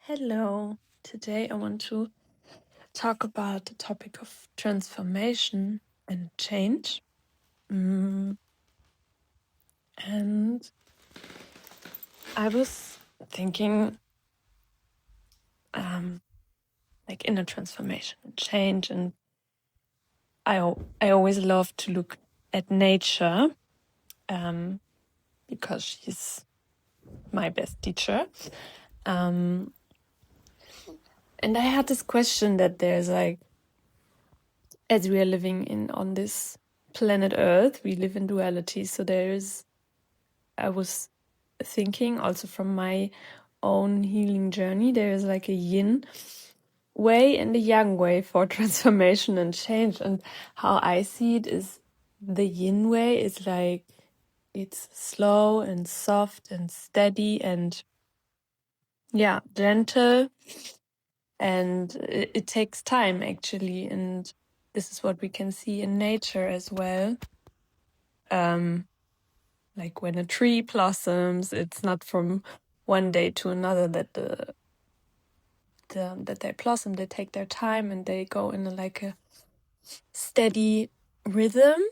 Hello. Today I want to talk about the topic of transformation and change. And I was thinking, like inner transformation and change, and I always love to look at nature, because she's my best teacher. And I had this question that there's like, as we are living on this planet Earth, we live in duality. So I was thinking also from my own healing journey, there is like a yin way and a yang way for transformation and change. And how I see it is the yin way is like it's slow and soft and steady and gentle, and it takes time actually, and this is what we can see in nature as well. Like when a tree blossoms, it's not from one day to another that that they blossom. They take their time and they go in a steady rhythm.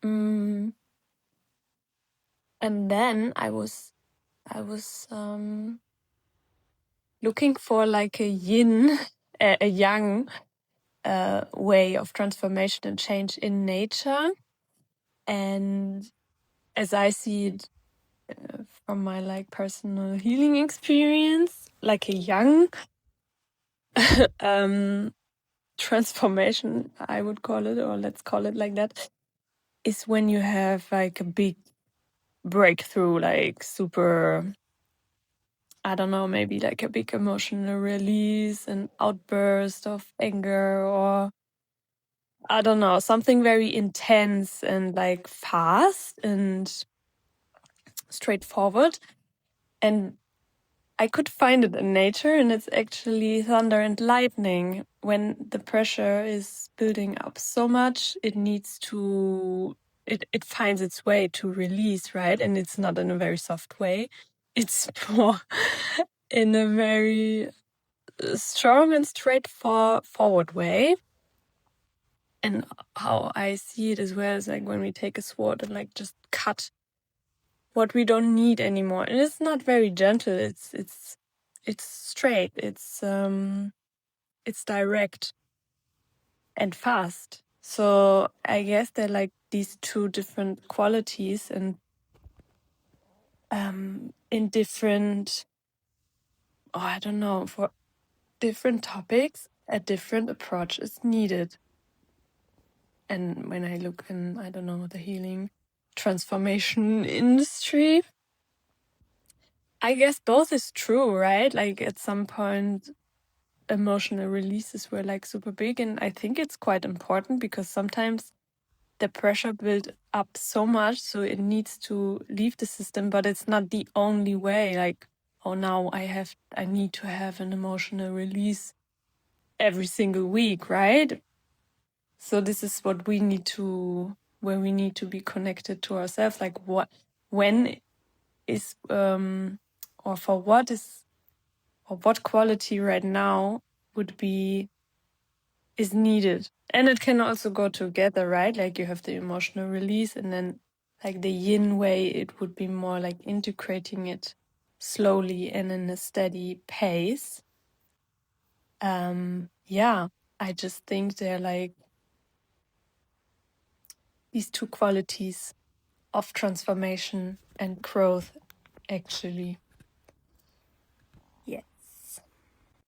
And then I was looking for like a yin, a yang way of transformation and change in nature, and as I see it from my like personal healing experience, like a yang transformation, I would call it, or let's call it like that, is when you have like a big breakthrough, like super, I don't know, maybe like a big emotional release, an outburst of anger, or I don't know, something very intense and like fast and straightforward. And I could find it in nature, and it's actually thunder and lightning. When the pressure is building up so much, it finds its way to release, right? And it's not in a very soft way. It's more in a very strong and straightforward way. And how I see it as well is like when we take a sword and like just cut what we don't need anymore. And it's not very gentle. It's straight. It's direct and fast. So I guess they're like these two different qualities, and in different, I don't know, for different topics, a different approach is needed. And when I look in, I don't know, the healing transformation industry, I guess both is true, right? Like at some point, emotional releases were like super big, and I think it's quite important because sometimes the pressure built up so much, so it needs to leave the system, but it's not the only way. Like, oh, now I need to have an emotional release every single week, right? So this is where we need to be connected to ourselves. Like when is, or for what is, or what quality right now is needed. And it can also go together, right? Like you have the emotional release, and then like the yin way, it would be more like integrating it slowly and in a steady pace. I just think they're like these two qualities of transformation and growth, actually.